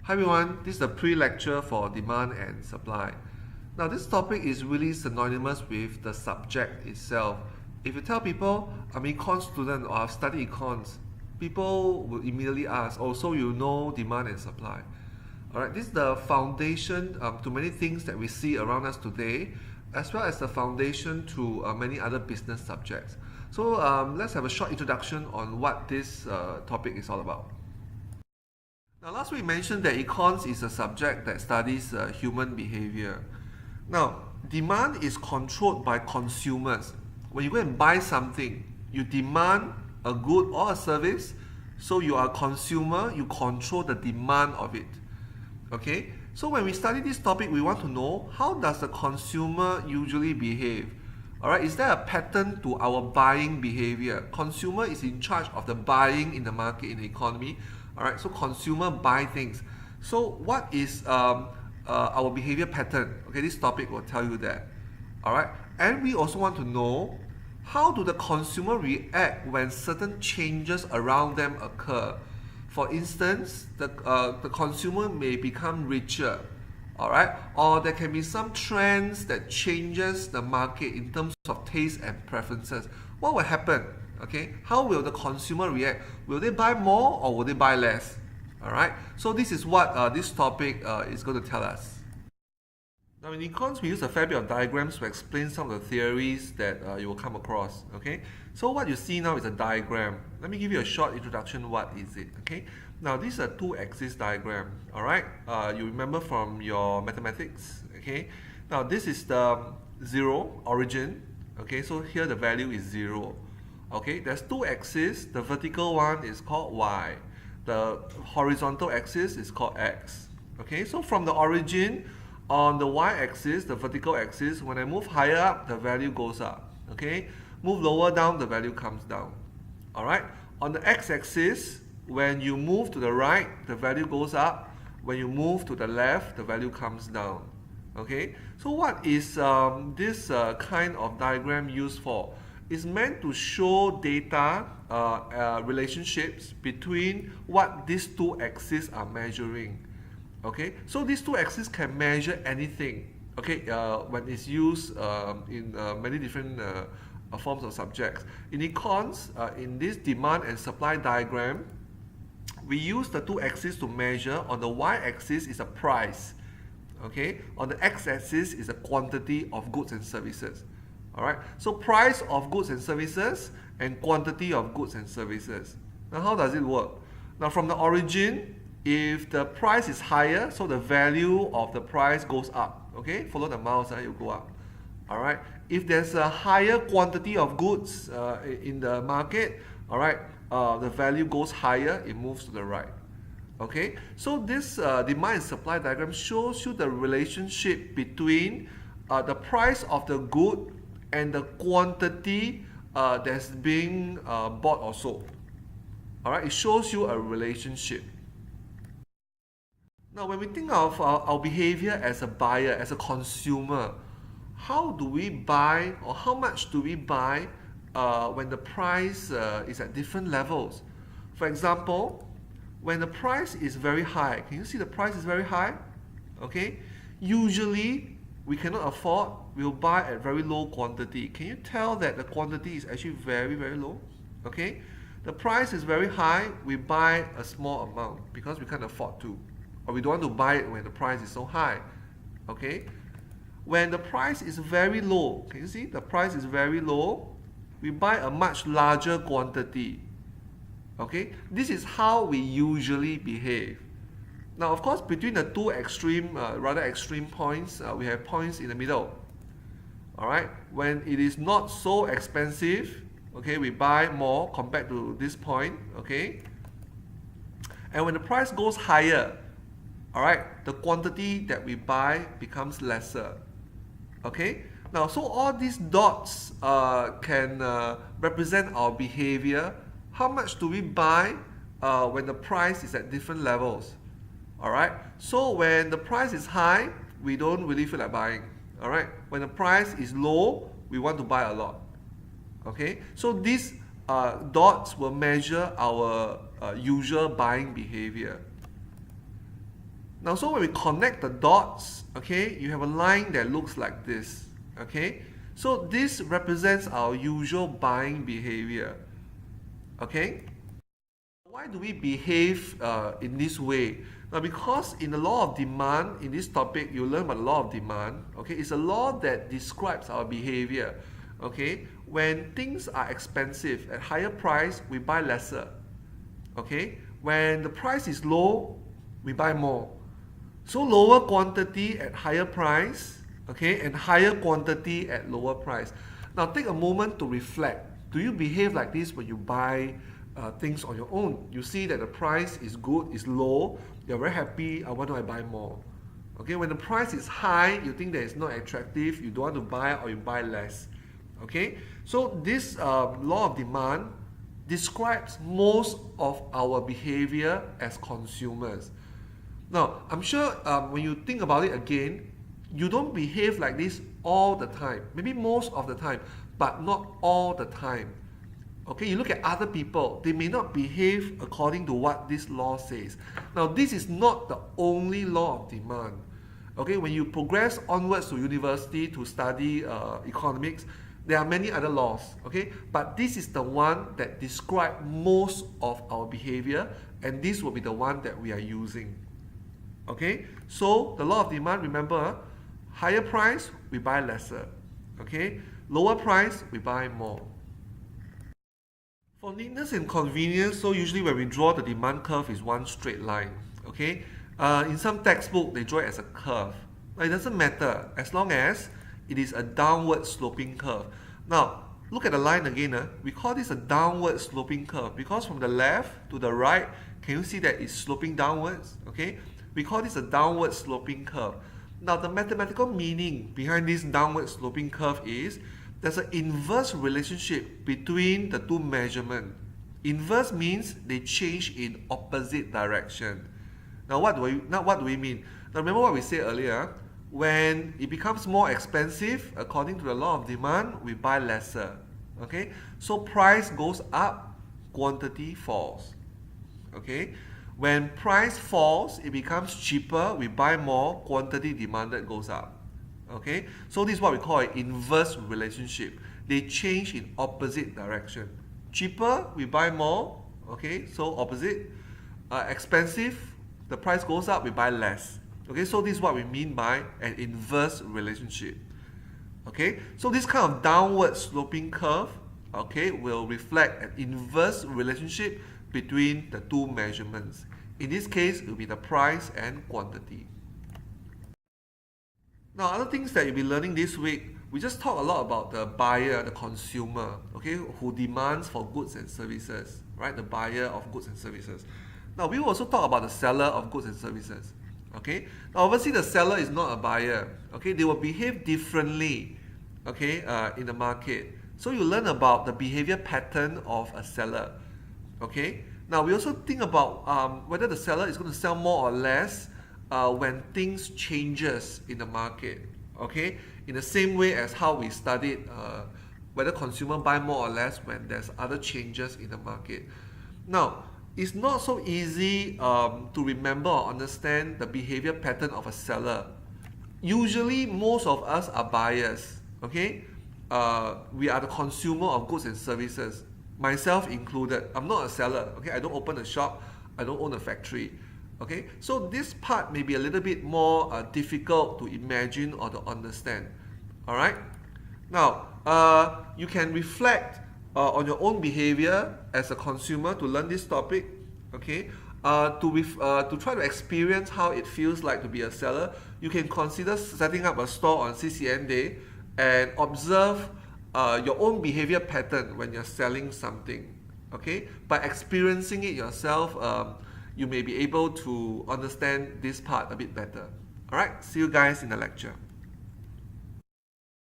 Hi everyone, this is the pre-lecture for demand and supply. Now this topic is really synonymous with the subject itself. If you tell people, I'm an econ student or I've studied econs, people will immediately ask, oh, so you know demand and supply. Alright, this is the foundation to many things that we see around us today, as well as the foundation to many other business subjects. So let's have a short introduction on what this topic is all about. Now, last week we mentioned that econs is a subject that studies human behavior. Now, demand is controlled by consumers. When you go and buy something, you demand a good or a service, so you are a consumer, you control the demand of it. Okay? So when we study this topic, we want to know, how does the consumer usually behave? Alright, is there a pattern to our buying behavior? Consumer is in charge of the buying in the market, in the economy. Alright, so consumer buy things. So what is our behavior pattern? Okay, this topic will tell you that. Alright, and we also want to know, how do the consumer react when certain changes around them occur? For instance, the consumer may become richer. Alright, or there can be some trends that changes the market in terms of taste and preferences. What will happen? Okay, how will the consumer react? Will they buy more or will they buy less? Alright, so this is what this topic is going to tell us. Now in econs, we use a fair bit of diagrams to explain some of the theories that you will come across. Okay, so what you see now is a diagram. Let me give you a short introduction. What is it? Okay, now this is a two-axis diagram. Alright, you remember from your mathematics. Okay, now this is the zero origin. Okay, so here the value is 0. Okay, there's two axes. The vertical one is called y. The horizontal axis is called x. Okay, so from the origin, on the y-axis, the vertical axis, when I move higher up, the value goes up. Okay, move lower down, the value comes down. Alright, on the x-axis, when you move to the right, the value goes up. When you move to the left, the value comes down. Okay, so what is this kind of diagram used for? Is meant to show data relationships between what these two axes are measuring. Okay, so these two axes can measure anything. Okay, when it's used in many different forms of subjects. In econs, in this demand and supply diagram, we use the two axes to measure. On the y-axis is a price. Okay, on the x-axis is a quantity of goods and services. Alright, so price of goods and services and quantity of goods and services. Now how does it work? Now from the origin, if the price is higher, so the value of the price goes up. Okay, follow the mouse, you go up. Alright, if there's a higher quantity of goods in the market, alright, the value goes higher, it moves to the right. Okay, so this demand and supply diagram shows you the relationship between the price of the good and the quantity that's being bought or sold. Alright, it shows you a relationship. Now when we think of our behavior as a buyer, as a consumer, how do we buy, or how much do we buy when the price is at different levels? For example, when the price is very high, can you see the price is very high? Okay, usually we cannot afford, we'll buy at very low quantity. Can you tell that the quantity is actually very, very low? Okay, the price is very high, we buy a small amount because we can't afford to, or we don't want to buy it when the price is so high. Okay, when the price is very low, can you see the price is very low, we buy a much larger quantity. Okay, this is how we usually behave. Now, of course, between the two extreme, rather extreme points, we have points in the middle. Alright, when it is not so expensive, okay, we buy more compared to this point, okay? And when the price goes higher, alright, the quantity that we buy becomes lesser. Okay? Now, so all these dots can represent our behavior. How much do we buy when the price is at different levels? Alright, so when the price is high, we don't really feel like buying. Alright, when the price is low, we want to buy a lot. Okay, so these dots will measure our usual buying behavior. Now, so when we connect the dots, okay, you have a line that looks like this, okay? So this represents our usual buying behavior, okay? Why do we behave in this way? Now, because in the law of demand, in this topic, you learn about the law of demand, okay? It's a law that describes our behavior, okay? When things are expensive, at higher price, we buy lesser, okay? When the price is low, we buy more. So lower quantity at higher price, okay, and higher quantity at lower price. Now take a moment to reflect. Do you behave like this when you buy things on your own? You see that the price is good, is low, you're very happy, why do I buy more? Okay, when the price is high, you think that it's not attractive, you don't want to buy or you buy less. Okay, so this law of demand describes most of our behavior as consumers. Now, I'm sure when you think about it again, you don't behave like this all the time. Maybe most of the time, but not all the time. Okay, you look at other people, they may not behave according to what this law says. Now, this is not the only law of demand. Okay, when you progress onwards to university to study economics, there are many other laws, okay? But this is the one that describes most of our behavior, and this will be the one that we are using. Okay, so the law of demand, remember, higher price, we buy lesser. Okay, lower price, we buy more. For neatness and convenience, so usually when we draw the demand curve is one straight line. Okay, in some textbook, they draw it as a curve. Now, it doesn't matter as long as it is a downward sloping curve. Now, look at the line again. We call this a downward sloping curve because from the left to the right, can you see that it's sloping downwards? Okay. We call this a downward sloping curve. Now, the mathematical meaning behind this downward sloping curve is there's an inverse relationship between the two measurements. Inverse means they change in opposite direction. Now, what do we mean? Now, remember what we said earlier. When it becomes more expensive, according to the law of demand, we buy lesser. Okay? So price goes up, quantity falls. Okay? When price falls, it becomes cheaper, we buy more, quantity demanded goes up. Okay, so this is what we call an inverse relationship. They change in opposite direction. Cheaper, we buy more, okay, so opposite. Expensive, the price goes up, we buy less. Okay, so this is what we mean by an inverse relationship. Okay, so this kind of downward sloping curve, okay, will reflect an inverse relationship between the two measurements. In this case, it will be the price and quantity. Now, other things that you'll be learning this week, we just talk a lot about the buyer, the consumer, okay, who demands for goods and services, right? The buyer of goods and services. Now, we will also talk about the seller of goods and services, okay? Now, obviously, the seller is not a buyer, okay? They will behave differently, okay, in the market. So you learn about the behavior pattern of a seller, okay? Now, we also think about whether the seller is going to sell more or less when things changes in the market, okay? In the same way as how we studied whether consumer buy more or less when there's other changes in the market. Now, it's not so easy to remember or understand the behavior pattern of a seller. Usually, most of us are buyers, okay? We are the consumer of goods and services. Myself included. I'm not a seller, okay? I don't open a shop, I don't own a factory, okay? So this part may be a little bit more difficult to imagine or to understand, all right? Now, you can reflect on your own behavior as a consumer to learn this topic, okay? To try to experience how it feels like to be a seller, you can consider setting up a store on CCN Day and observe your own behavior pattern when you're selling something, okay? By experiencing it yourself, you may be able to understand this part a bit better. All right, see you guys in the lecture.